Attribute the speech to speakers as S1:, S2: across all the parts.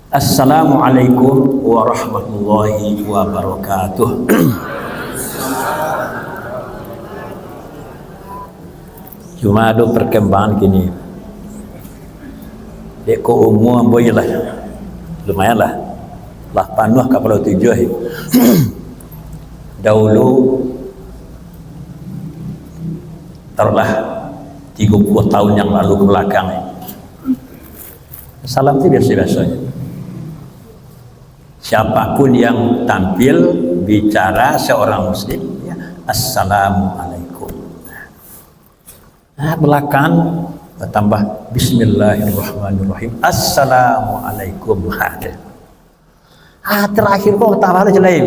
S1: Assalamualaikum warahmatullahi wabarakatuh. Cuma ada perkembangan gini. Deko umur boleh lah, lumayan lah. Lah panuh kapal 7. Dahulu taruhlah 30 tahun yang lalu ke belakang. Salam itu biasa-biasanya. Siapapun yang tampil bicara seorang muslim, ya, Assalamualaikum. Nah, belakang bertambah Bismillahirrahmanirrahim. Assalamualaikum. Terakhir kok tambah aja lain.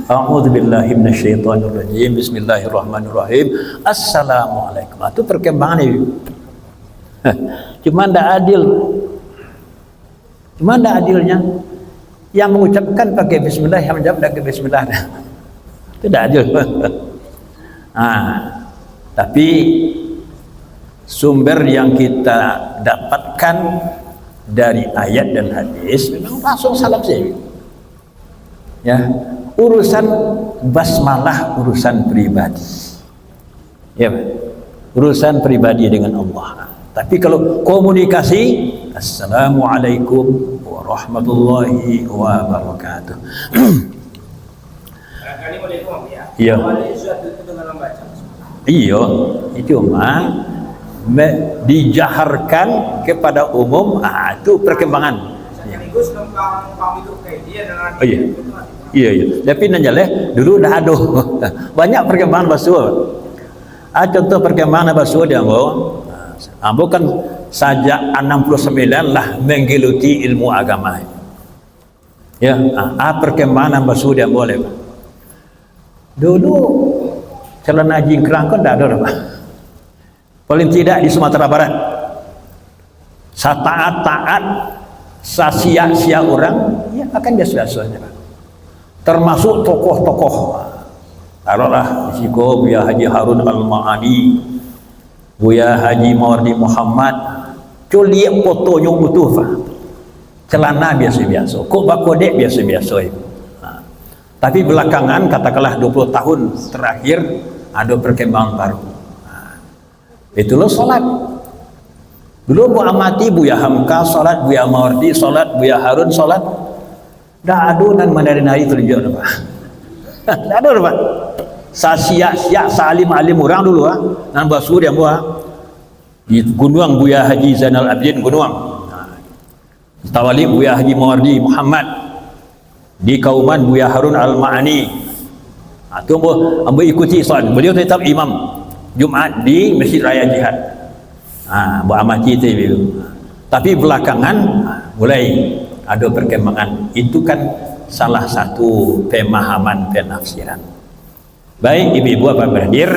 S1: A'udzubillahi minasyaitonirrajim. Bismillahirrahmanirrahim. Assalamualaikum. Itu perkembangan ini. Cuma tidak adil. Cuma tidak adilnya. Yang mengucapkan pakai bismillah, yang menjawab pakai bismillah. Tidak adil. Tapi sumber yang kita dapatkan dari ayat dan hadis memang langsung salam saja. Ya, urusan basmalah urusan pribadi. Ya, urusan pribadi dengan Allah. Tapi kalau komunikasi, Assalamualaikum warahmatullahi wabarakatuh.
S2: Barangkali boleh ngomong ya.
S1: Iya.
S2: Itu dengan membaca.
S1: Iya, itu mah dijaharkan kepada umum. Itu perkembangan.
S2: Sekaligus numpang itu kayak dia dengan.
S1: Oh iya. Iya. Tapi nanjale dulu dah ada banyak perkembangan basuh. Contoh perkembangan basuh dia mau. Bukan saja 69 lah menggeluti ilmu agama. Ya, perkembangan basuh dia boleh. Dulu celana jingkrang kan tidak ada, Pak. Paling tidak di Sumatera Barat. Sataat-taat, sasia-sia orang, ya akan biasa-biasanya, Pak. Termasuk tokoh-tokoh. Taruhlah risiko Buya Haji Harun Al-Ma'ani, Buya Haji Mawardi Muhammad, lihat fotonya utuh, Pak. Celana biasa-biasa, kok bakodek biasa-biasa. Tapi belakangan, katakanlah 20 tahun terakhir, ada perkembangan baru. Itulah sholat. Dulu Bu amati Buya Hamka sholat, Buya Mawardi sholat, Buya Harun sholat. Dah ada dan menari-nari terjun, Pak. Dah ada, Pak. Sia-sia salim-alim orang dulu, dan basuh dia buah di Gunung Buya Haji Zainal Abidin Gunung. Tawali Buya Haji Mawardi Muhammad di Kauman Buya Harun Al-Ma'ani. Itu ambil ikuti soal. Beliau tetap imam Jumat di Masjid Raya Jihad. Bu amati itu. Tapi belakangan mulai ada perkembangan. Itu kan salah satu pemahaman penafsiran. Baik ibu-ibu apa beradir,